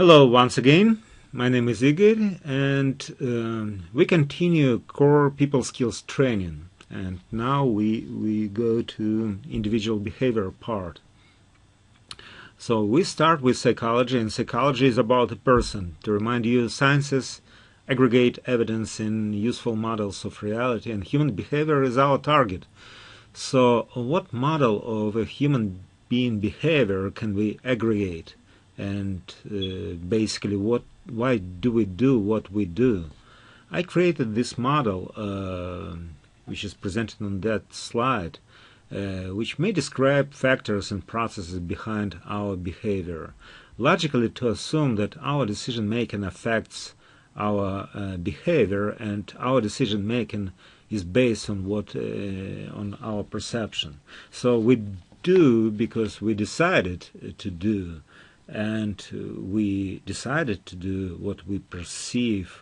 Hello once again, my name is Igor, and we continue core people skills training, and now we go to individual behavior part. So we start with psychology, and psychology is about a person. To remind you, sciences aggregate evidence in useful models of reality, and human behavior is our target. So what model of a human being behavior can we aggregate? And basically why do we do what we do? I created this model, which is presented on that slide, which may describe factors and processes behind our behavior. Logically, to assume that our decision making affects our behavior, and our decision making is based on on our perception. So we do because we decided to do, and we decided to do what we perceive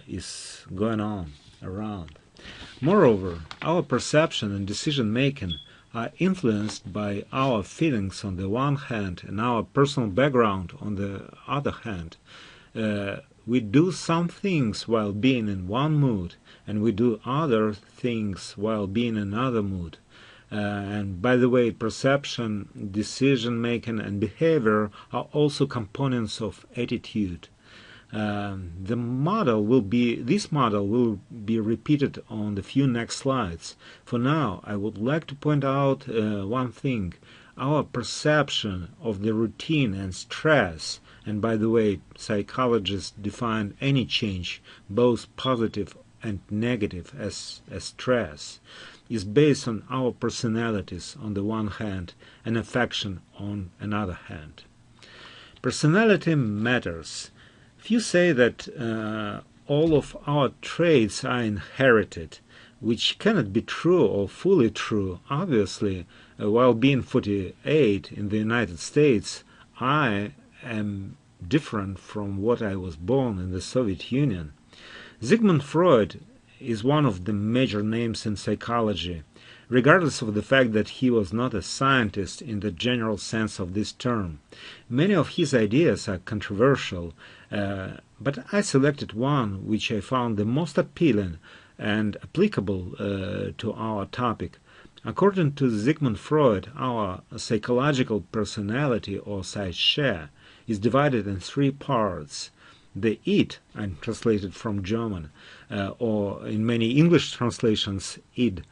is going on around. Moreover, our perception and decision-making are influenced by our feelings on the one hand and our personal background on the other hand. We do some things while being in one mood, and we do other things while being in another mood. And by the way, perception, decision-making, and behavior are also components of attitude. This model will be repeated on the few next slides. For now, I would like to point out one thing. Our perception of the routine and stress, and by the way, psychologists define any change, both positive and negative, as stress, is based on our personalities on the one hand and affection on another hand. Personality matters. Few say that all of our traits are inherited, which cannot be true or fully true. Obviously, while being 48 in the United States, I am different from what I was born in the Soviet Union. Sigmund Freud is one of the major names in psychology, regardless of the fact that he was not a scientist in the general sense of this term. Many of his ideas are controversial, but I selected one which I found the most appealing and applicable to our topic. According to Sigmund Freud, our psychological personality, or Psyche, is divided in three parts. The id, I'm translated from German, or in many English translations, id,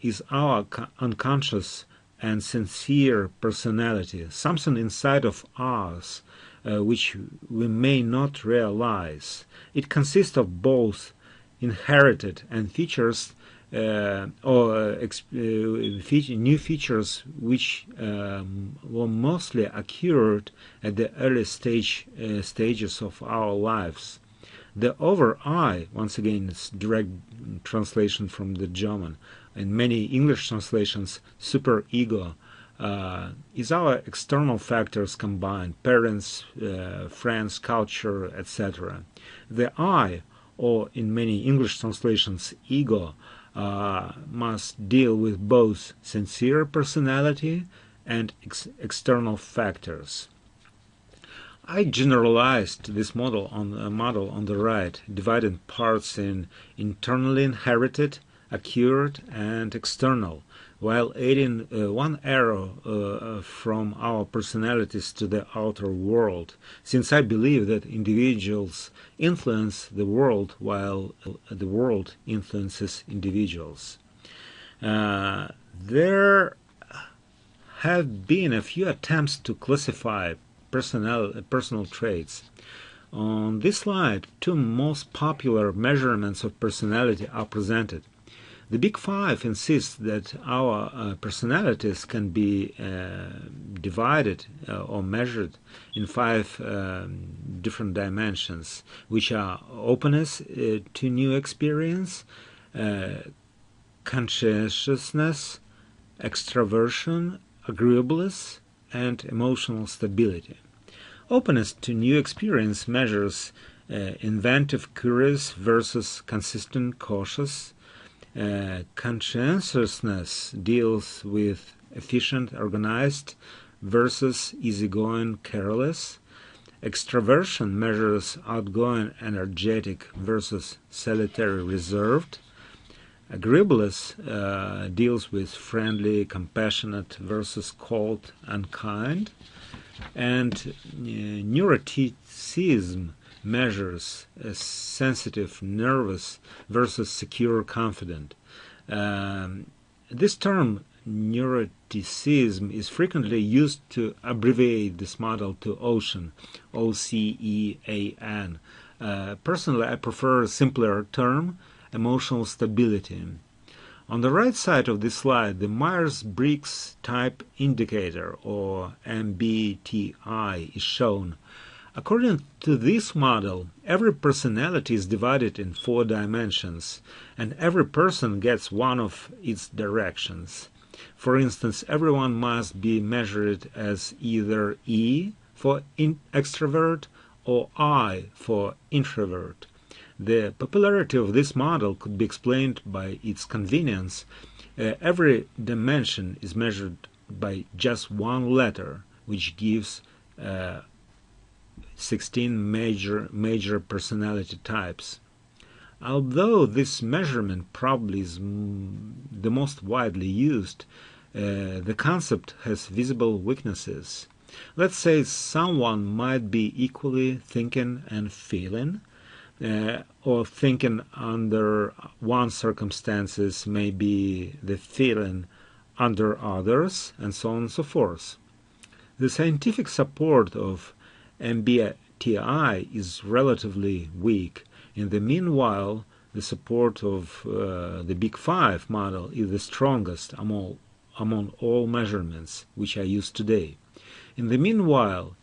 is our unconscious and sincere personality, something inside of us which we may not realize. It consists of both inherited and features new features which were mostly occurred at the early stages of our lives. The over I, once again, it's direct translation from the German. In many English translations, super ego, is our external factors combined, parents, friends, culture, etc. The I, or in many English translations, ego, must deal with both sincere personality and external factors. I generalized this model on the right, dividing parts in internally inherited, occurred, and external, while adding one arrow from our personalities to the outer world, since I believe that individuals influence the world while the world influences individuals. There have been a few attempts to classify personal traits. On this slide, two most popular measurements of personality are presented. The Big Five insists that our personalities can be divided or measured in five different dimensions, which are openness to new experience, conscientiousness, extraversion, agreeableness, and emotional stability. Openness to new experience measures inventive, curious versus consistent, cautious. Conscientiousness deals with efficient, organized versus easygoing, careless. Extraversion measures outgoing, energetic versus solitary, reserved. Agreeableness deals with friendly, compassionate versus cold, unkind. And neuroticism measures sensitive, nervous versus secure, confident. This term neuroticism is frequently used to abbreviate this model to OCEAN, OCEAN. Personally, I prefer a simpler term, emotional stability. On the right side of this slide, the Myers-Briggs Type Indicator, or MBTI, is shown. According to this model, every personality is divided in 4 dimensions, and every person gets one of its directions. For instance, everyone must be measured as either E for extrovert or I for introvert. The popularity of this model could be explained by its convenience. Every dimension is measured by just one letter, which gives 16 major personality types. Although this measurement probably is the most widely used, the concept has visible weaknesses. Let's say someone might be equally thinking and feeling, or thinking under one circumstances may be the feeling under others, and so on and so forth. The scientific support of MBTI is relatively weak. In the meanwhile, the support of the Big Five model is the strongest among all measurements which I use today. In the meanwhile,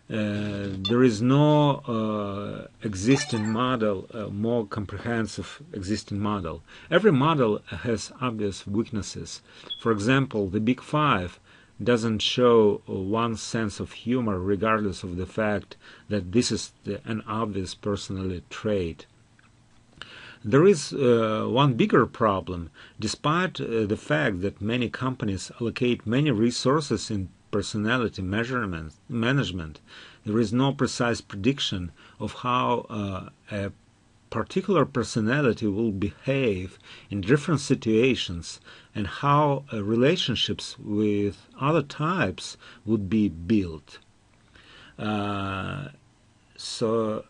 there is no existing model, more comprehensive existing model. Every model has obvious weaknesses. For example, the Big Five doesn't show one sense of humor regardless of the fact that this is an obvious personality trait. There is one bigger problem. Despite the fact that many companies allocate many resources in personality management, there is no precise prediction of how a particular personality will behave in different situations and how relationships with other types would be built. So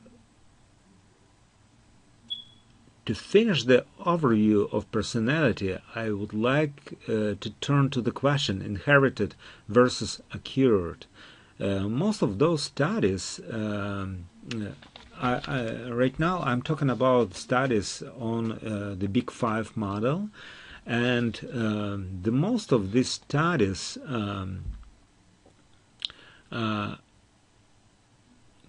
to finish the overview of personality, I would like to turn to the question inherited versus acquired. Most of those studies, right now I'm talking about studies on the Big Five model, and the most of these studies are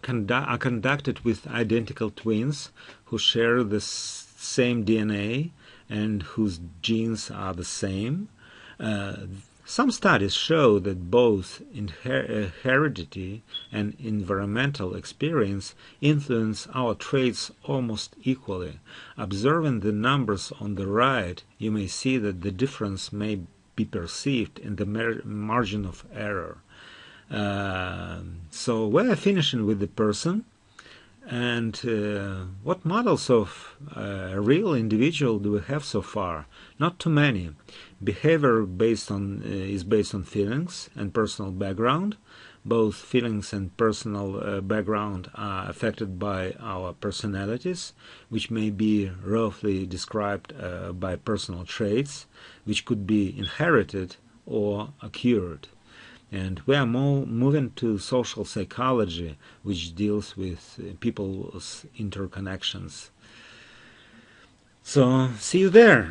conducted with identical twins who share the same DNA and whose genes are the same. Some studies show that both heredity and environmental experience influence our traits almost equally. Observing the numbers on the right, you may see that the difference may be perceived in the margin of error. So we're finishing with the person. And what models of a real individual do we have so far? Not too many. Behavior is based on feelings and personal background. Both feelings and personal background are affected by our personalities, which may be roughly described by personal traits, which could be inherited or acquired. And we are moving to social psychology, which deals with people's interconnections. So, see you there.